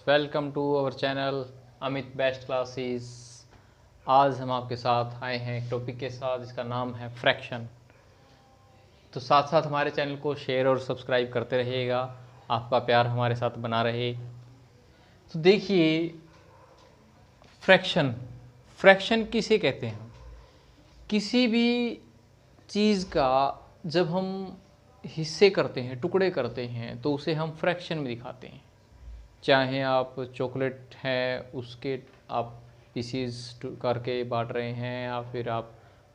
Welcome to our channel Amit best classes. आज हम आपके साथ आए हैं एक टॉपिक के साथ जिसका नाम है फ्रैक्शन। तो साथ साथ हमारे चैनल को शेयर और सब्सक्राइब करते रहिएगा, आपका प्यार हमारे साथ बना रहे। तो देखिए, फ्रैक्शन किसे कहते हैं? किसी भी चीज़ का जब हम हिस्से करते हैं, टुकड़े करते हैं, तो उसे हम फ्रैक्शन में दिखाते हैं। चाहे आप चॉकलेट है उसके आप पीसीज करके बांट रहे हैं, या फिर आप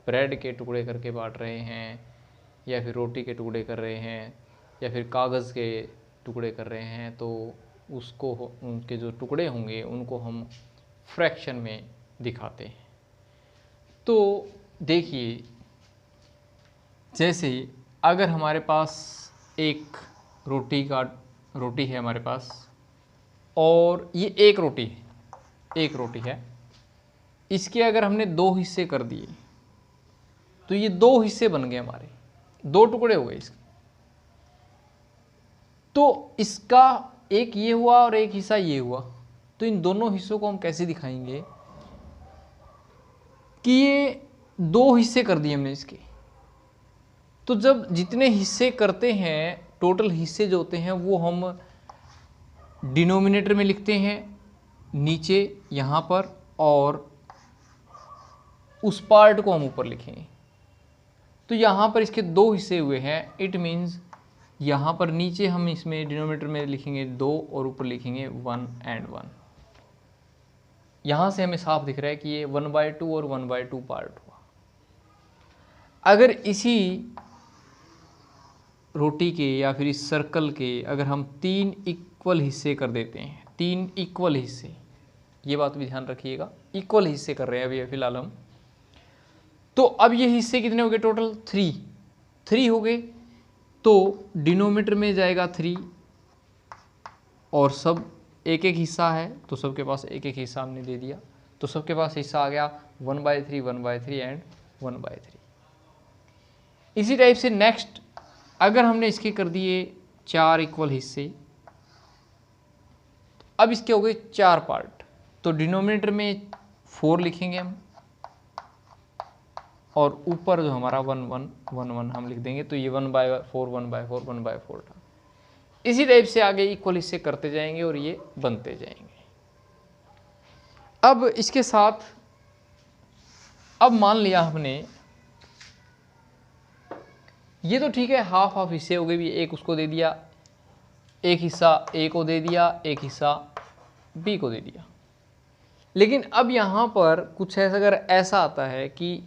ब्रेड के टुकड़े करके बांट रहे हैं, या फिर रोटी के टुकड़े कर रहे हैं, या फिर कागज़ के टुकड़े कर रहे हैं, तो उसको उनके जो टुकड़े होंगे उनको हम फ्रैक्शन में दिखाते हैं। तो देखिए, जैसे अगर हमारे पास एक रोटी है हमारे पास, और ये एक रोटी है, इसके अगर हमने दो हिस्से कर दिए तो ये दो हिस्से बन गए, हमारे दो टुकड़े हो गए इसके। तो इसका एक ये हुआ और एक हिस्सा ये हुआ, तो इन दोनों हिस्सों को हम कैसे दिखाएंगे कि ये दो हिस्से कर दिए हमने इसके। तो जब जितने हिस्से करते हैं, टोटल हिस्से जो होते हैं वो हम डिनोमिनेटर में लिखते हैं नीचे यहाँ पर, और उस पार्ट को हम ऊपर लिखेंगे। तो यहाँ पर इसके दो हिस्से हुए हैं, इट मीन्स यहाँ पर नीचे हम इसमें डिनोमिनेटर में लिखेंगे 2 और ऊपर लिखेंगे 1 and 1। यहाँ से हमें साफ दिख रहा है कि ये 1/2 और 1/2 पार्ट हुआ। अगर इसी रोटी के या फिर इस सर्कल के अगर हम 3 इक्वल हिस्से कर देते हैं, 3 इक्वल हिस्से, ये बात भी ध्यान रखिएगा, इक्वल हिस्से कर रहे हैं अभी फिलहाल हम। तो अब ये हिस्से कितने हो गए? टोटल 3 हो गए। तो डिनोमिनेटर में जाएगा 3, और सब एक एक हिस्सा है तो सबके पास एक एक हिस्सा हमने दे दिया, तो सबके पास हिस्सा आ गया 1/3 1/3 एंड 1/3। इसी टाइप से नेक्स्ट अगर हमने इसके कर दिए 4 इक्वल हिस्से, अब इसके हो गए 4 पार्ट, तो डिनोमिनेटर में 4 लिखेंगे हम, और ऊपर जो हमारा 1 1 1 1 हम लिख देंगे। तो ये 1/4 1/4 1/4 था। इसी टाइप से आगे इक्वल हिस्से करते जाएंगे और ये बनते जाएंगे। अब इसके साथ अब मान लिया हमने, ये तो ठीक है, हाफ हाफ हिस्से हो गए, भी एक उसको दे दिया, एक हिस्सा ए को दे दिया, एक हिस्सा बी को दे दिया। लेकिन अब यहाँ पर कुछ ऐसा अगर ऐसा आता है कि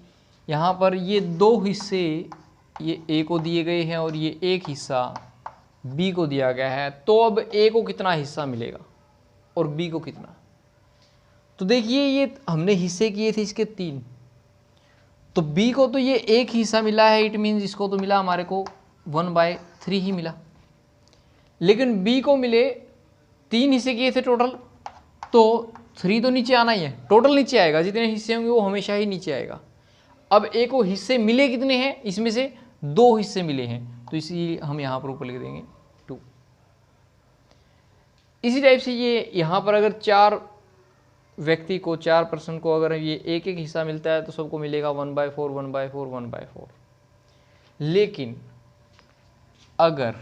यहाँ पर ये दो हिस्से ये ए को दिए गए हैं और ये एक हिस्सा बी को दिया गया है, तो अब ए को कितना हिस्सा मिलेगा और बी को कितना? तो देखिए, ये हमने हिस्से किए थे इसके 3, तो बी को तो ये एक हिस्सा मिला है, इट मीन्स इसको तो मिला हमारे को 1/3 ही मिला। लेकिन बी को मिले 3 हिस्से किए थे टोटल, तो 3 तो नीचे आना ही है, टोटल नीचे आएगा, जितने हिस्से होंगे वो हमेशा ही नीचे आएगा। अब ए को हिस्से मिले कितने हैं? इसमें से 2 हिस्से मिले हैं, तो इसी हम यहाँ पर ऊपर लिख देंगे 2। इसी टाइप से ये यहाँ पर अगर 4 व्यक्ति को, 4 पर्सन को अगर ये एक एक हिस्सा मिलता है तो सबको मिलेगा 1/4 1/4 1/4। लेकिन अगर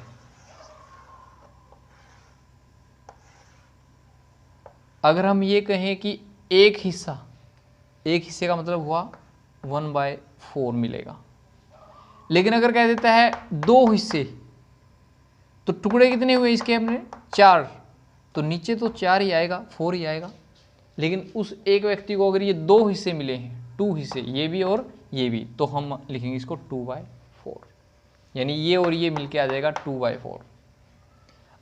हम ये कहें कि एक हिस्से का मतलब हुआ 1/4 मिलेगा। लेकिन अगर कह देता है 2 हिस्से, तो टुकड़े कितने हुए इसके? हमने 4, तो नीचे तो 4 ही आएगा, 4 ही आएगा। लेकिन उस एक व्यक्ति को अगर ये 2 हिस्से मिले हैं, 2 हिस्से, ये भी और ये भी, तो हम लिखेंगे इसको 2/4, यानी ये और ये मिलके आ जाएगा 2/4।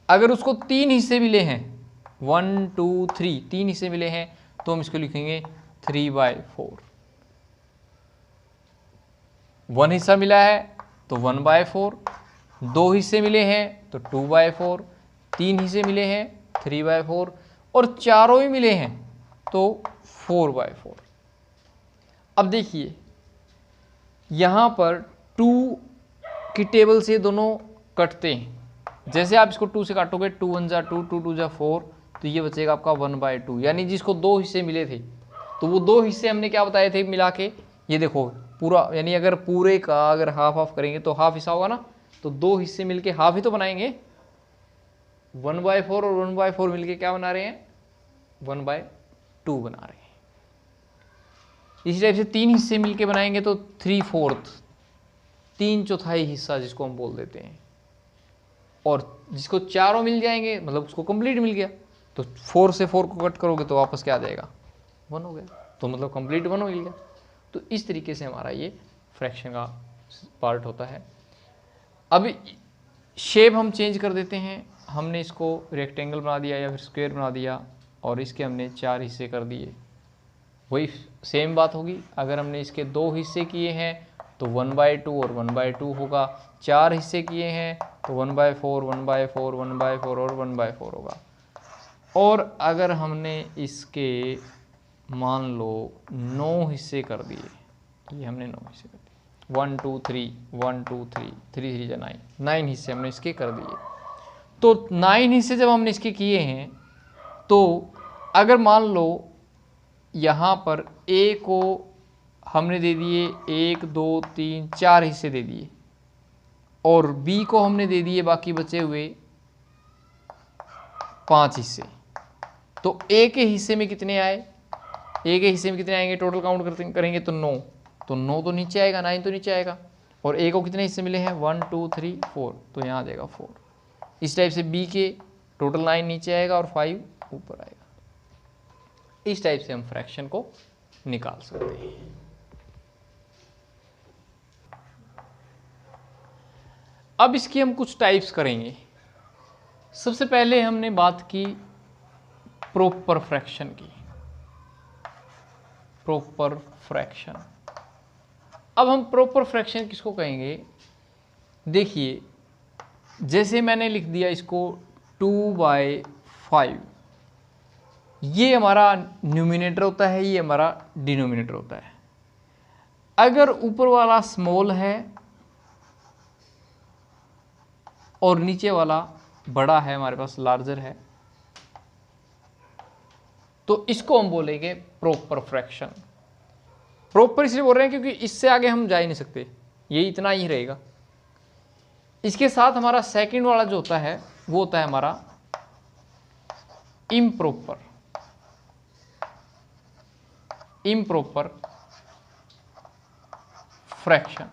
अगर उसको 3 हिस्से मिले हैं, 1 2 3, 3 हिस्से मिले हैं, तो हम इसको लिखेंगे 3/4। 1 हिस्सा मिला है तो 1/4, 2 हिस्से मिले हैं तो 2/4, 3 हिस्से मिले हैं 3/4, और चारों ही मिले हैं तो 4/4। अब देखिए, यहाँ पर 2 की टेबल से दोनों कटते हैं। जैसे आप इसको 2 से काटोगे, 2 1 जा 2, 2 2 जा 4, तो ये बचेगा आपका 1/2, यानी जिसको 2 हिस्से मिले थे तो वो 2 हिस्से हमने क्या बताए थे मिला के, ये देखो पूरा, यानी अगर पूरे का अगर हाफ हाफ करेंगे तो हाफ हिस्सा होगा ना, तो 2 हिस्से मिलके हाफ ही तो बनाएंगे। 1/4 और 1/4 मिलके क्या बना रहे हैं, 1/2 बना रहे हैं। इसी टाइप से 3 हिस्से मिलके बनाएंगे तो 3/4, 3/4 हिस्सा जिसको हम बोल देते हैं। और जिसको चारों मिल जाएंगे मतलब उसको कंप्लीट मिल गया, तो 4 से 4 को कट करोगे तो वापस क्या आ जाएगा, 1 हो गया, तो मतलब कंप्लीट 1 हो गया। तो इस तरीके से हमारा ये फ्रैक्शन का पार्ट होता है। अब शेप हम चेंज कर देते हैं, हमने इसको रेक्टेंगल बना दिया या फिर स्क्वायर बना दिया और इसके हमने 4 हिस्से कर दिए। वही सेम बात होगी, अगर हमने इसके 2 हिस्से किए हैं तो 1/2 और 1/2 होगा, 4 हिस्से किए हैं तो 1/4, 1/4, 1/4 और 1/4 होगा। और अगर हमने इसके मान लो 9 हिस्से कर दिए, ये हमने 9 हिस्से कर दिए, 1 2 3 1 2 3 3 3 9, 9 हिस्से हमने इसके कर दिए। तो 9 हिस्से जब हमने इसके किए हैं तो अगर मान लो यहाँ पर ए को हमने दे दिए 1 2 3 4 हिस्से दे दिए और बी को हमने दे दिए बाकी बचे हुए 5 हिस्से, तो ए के हिस्से में कितने आए, ए के हिस्से में कितने आएंगे, टोटल काउंट करेंगे तो 9, तो 9 तो नीचे आएगा, 9 तो नीचे आएगा। और ए को कितने हिस्से मिले हैं, 1 2 3 4, तो यहाँ आ जाएगा 4। इस टाइप से बी के टोटल 9 नीचे आएगा और 5 ऊपर आएगा। इस टाइप से हम फ्रैक्शन को निकाल सकते हैं। अब इसकी हम कुछ टाइप्स करेंगे। सबसे पहले हमने बात की प्रॉपर फ्रैक्शन की, प्रॉपर फ्रैक्शन। अब हम प्रॉपर फ्रैक्शन किसको कहेंगे, देखिए जैसे मैंने लिख दिया इसको 2/5, ये हमारा न्यूमिनेटर होता है, ये हमारा डिनोमिनेटर होता है। अगर ऊपर वाला स्मॉल है और नीचे वाला बड़ा है, हमारे पास लार्जर है, तो इसको हम बोलेंगे प्रॉपर फ्रैक्शन। प्रॉपर इसलिए बोल रहे हैं क्योंकि इससे आगे हम जा ही नहीं सकते, ये इतना ही रहेगा। इसके साथ हमारा सेकंड वाला जो होता है वो होता है हमारा improper, improper fraction.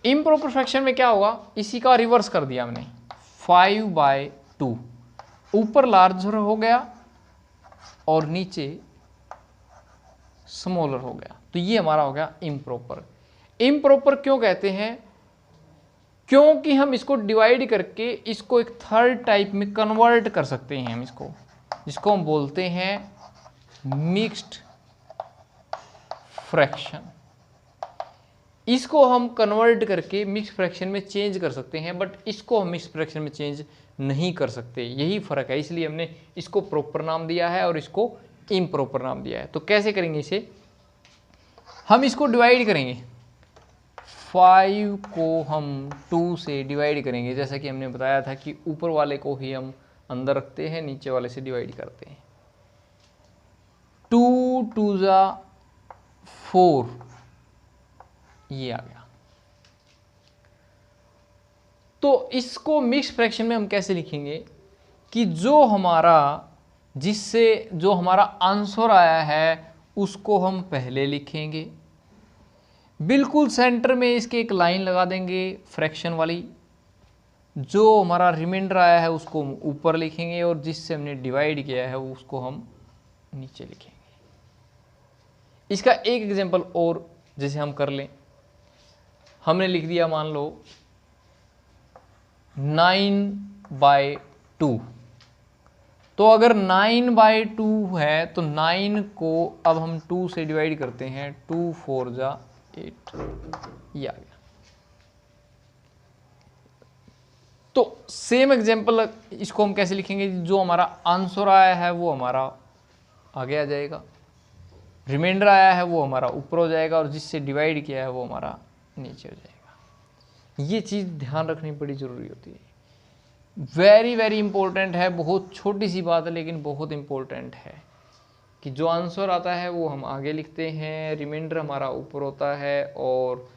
Improper fraction में क्या होगा, इसी का रिवर्स कर दिया हमने, 5/2, ऊपर लार्जर हो गया और नीचे स्मॉलर हो गया, तो ये हमारा हो गया इम्प्रॉपर। इम्प्रॉपर क्यों कहते हैं, क्योंकि हम इसको डिवाइड करके इसको एक थर्ड टाइप में कन्वर्ट कर सकते हैं हम इसको, जिसको हम बोलते हैं मिक्स्ड फ्रैक्शन। इसको हम कन्वर्ट करके मिक्स फ्रैक्शन में चेंज कर सकते हैं, बट इसको हम मिक्स फ्रैक्शन में चेंज नहीं कर सकते, यही फ़र्क है। इसलिए हमने इसको प्रॉपर नाम दिया है और इसको इम्प्रॉपर नाम दिया है। तो कैसे करेंगे इसे, हम इसको डिवाइड करेंगे, 5 को हम 2 से डिवाइड करेंगे, जैसा कि हमने बताया था कि ऊपर वाले को ही हम अंदर रखते हैं, नीचे वाले से डिवाइड करते हैं। 2 2 4, ये आ गया। तो इसको मिक्स फ्रैक्शन में हम कैसे लिखेंगे कि जो हमारा आंसर आया है उसको हम पहले लिखेंगे, बिल्कुल सेंटर में इसके एक लाइन लगा देंगे फ्रैक्शन वाली, जो हमारा रिमाइंडर आया है उसको हम ऊपर लिखेंगे और जिससे हमने डिवाइड किया है उसको हम नीचे लिखेंगे। इसका एक एग्जांपल और जैसे हम कर लें, हमने लिख दिया मान लो 9/2, तो अगर 9/2 है तो 9 को अब हम 2 से डिवाइड करते हैं, 2 4 8, ये आ गया। तो सेम एग्जांपल इसको हम कैसे लिखेंगे, जो हमारा आंसर आया है वो हमारा आगे आ जाएगा, रिमाइंडर आया है वो हमारा ऊपर हो जाएगा और जिससे डिवाइड किया है वो हमारा नीचे हो जाएगा। ये चीज़ ध्यान रखनी बड़ी ज़रूरी होती है। वेरी वेरी इंपॉर्टेंट है, बहुत छोटी सी बात है लेकिन बहुत इंपॉर्टेंट है कि जो आंसर आता है वो हम आगे लिखते हैं, रिमाइंडर हमारा ऊपर होता है और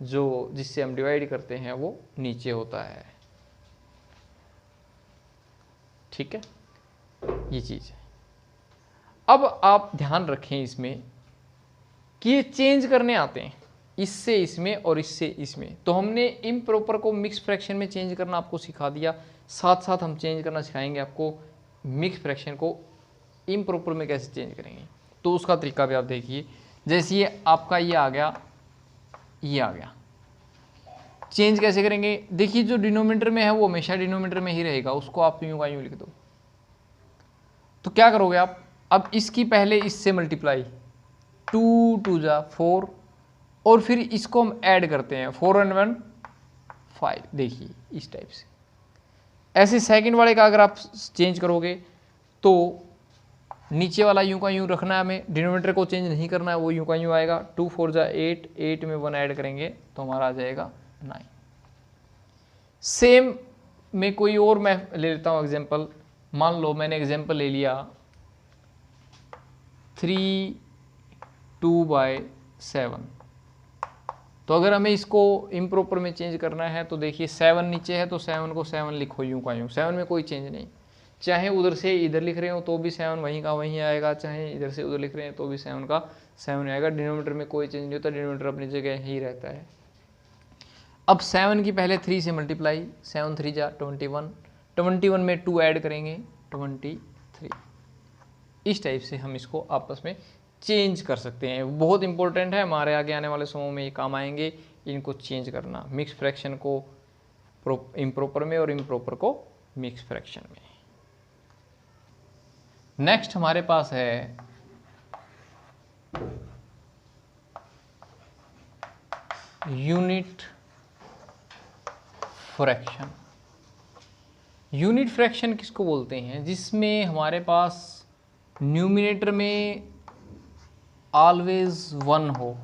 जो जिससे हम डिवाइड करते हैं वो नीचे होता है। ठीक है, ये चीज़ है। अब आप ध्यान रखें इसमें कि ये चेंज करने आते हैं इससे इसमें और इससे इसमें। तो हमने इम्प्रॉपर को मिक्स फ्रैक्शन में चेंज करना आपको सिखा दिया, साथ साथ हम चेंज करना सिखाएंगे आपको मिक्स फ्रैक्शन को इम्प्रॉपर में कैसे चेंज करेंगे। तो उसका तरीका भी आप देखिए। जैसे ये आपका ये आ गया, ये आ गया, चेंज कैसे करेंगे? देखिए जो डिनोमिनेटर में है वो हमेशा डिनोमिनेटर में ही रहेगा, उसको आप यूं का यूं लिख दो। तो क्या करोगे आप, अब इसकी पहले इससे मल्टीप्लाई, 2 2 जा 4, और फिर इसको हम ऐड करते हैं, 4 और 1 5। देखिए इस टाइप से। ऐसे सेकंड वाले का अगर आप चेंज करोगे तो नीचे वाला यूं का यूं रखना है, हमें डिनोमिनेटर को चेंज नहीं करना है, वो यूं का यूं आएगा। 2 4 जा 8, 8 में 1 ऐड करेंगे तो हमारा आ जाएगा 9। सेम में कोई और मैं ले लेता हूँ एग्जांपल। मान लो मैंने एग्जांपल ले लिया 3 2/7। तो अगर हमें इसको इम्प्रॉपर में चेंज करना है तो देखिए 7 नीचे है तो 7 को 7 लिखो यूं का यूं, 7 में कोई चेंज नहीं। चाहे उधर से इधर लिख रहे हो तो भी 7 वहीं का वहीं आएगा, चाहे इधर से उधर लिख रहे हैं तो भी 7 का 7 आएगा। डिनोमिनेटर में कोई चेंज नहीं होता, डिनोमिनेटर अपनी जगह ही रहता है। अब 7 की पहले 3 से मल्टीप्लाई, 7 3 जा 21, 21 में 2 ऐड करेंगे 23। इस टाइप से हम इसको आपस में चेंज कर सकते हैं। बहुत इंपॉर्टेंट है, हमारे आगे आने वाले समयों में ये काम आएंगे, इनको चेंज करना, मिक्स फ्रैक्शन को इम्प्रॉपर में और इम्प्रॉपर को मिक्स फ्रैक्शन में। नेक्स्ट हमारे पास है यूनिट फ्रैक्शन। यूनिट फ्रैक्शन किसको बोलते हैं? जिसमें हमारे पास न्यूमिनेटर में ऑलवेज 1 हो।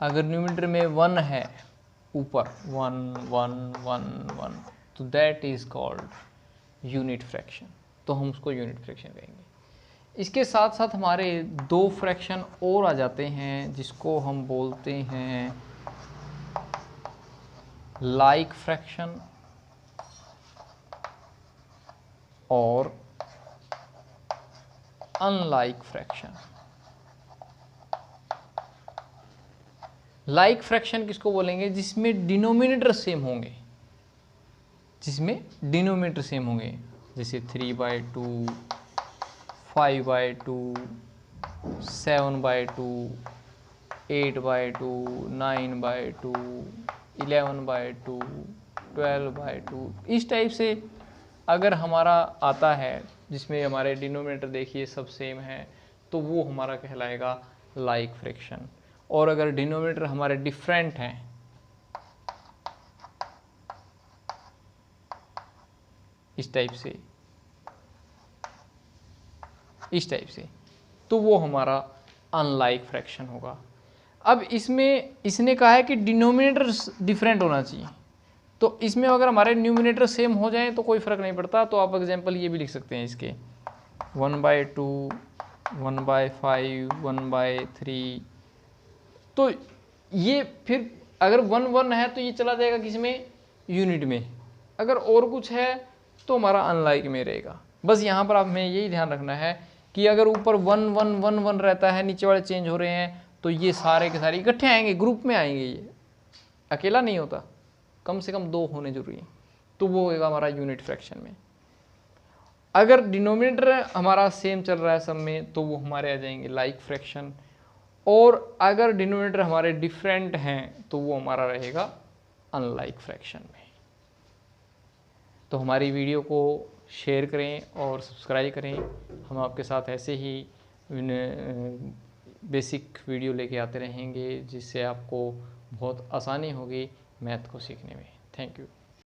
अगर न्यूमिनेटर में 1 है ऊपर 1 1 1 1 तो that is called unit fraction. तो हम उसको यूनिट फ्रैक्शन कहेंगे। इसके साथ साथ हमारे 2 फ्रैक्शन और आ जाते हैं जिसको हम बोलते हैं लाइक फ्रैक्शन और अनलाइक फ्रैक्शन। लाइक फ्रैक्शन किसको बोलेंगे? जिसमें डिनोमिनेटर सेम होंगे, जिसमें डिनोमिनेटर सेम होंगे, जैसे 3/2, 5/2, 7/2, 8/2, 9/2, 11/2, 12/2। इस टाइप से अगर हमारा आता है जिसमें हमारे डिनोमिनेटर देखिए सब सेम है तो वो हमारा कहलाएगा लाइक फ्रैक्शन। और अगर डिनोमिनेटर हमारे डिफरेंट हैं, इस टाइप से, इस टाइप से, तो वो हमारा अनलाइक फ्रैक्शन होगा। अब इसमें इसने कहा है कि डिनोमिनेटर डिफरेंट होना चाहिए, तो इसमें अगर हमारे न्यूमिनेटर सेम हो जाए तो कोई फ़र्क नहीं पड़ता। तो आप एग्जांपल ये भी लिख सकते हैं इसके 1/2, 1/5, 1/3। तो ये फिर अगर 1 1 है तो ये चला जाएगा किसमें? यूनिट में। अगर और कुछ है तो हमारा अनलाइक में रहेगा। बस यहाँ पर आप में यही ध्यान रखना है कि अगर ऊपर 1 1 1 1 रहता है, नीचे वाले चेंज हो रहे हैं, तो ये सारे के सारे इकट्ठे आएंगे, ग्रुप में आएंगे, ये अकेला नहीं होता, कम से कम 2 होने जरूरी है। तो वो होगा हमारा यूनिट फ्रैक्शन में। अगर डिनोमिनेटर हमारा सेम चल रहा है सब में तो वो हमारे आ जाएंगे लाइक फ्रैक्शन। और अगर डिनोमिनेटर हमारे डिफरेंट हैं तो वो हमारा रहेगा अनलाइक फ्रैक्शन में। तो हमारी वीडियो को शेयर करें और सब्सक्राइब करें। हम आपके साथ ऐसे ही बेसिक वीडियो लेके आते रहेंगे जिससे आपको बहुत आसानी होगी मैथ को सीखने में। Thank you.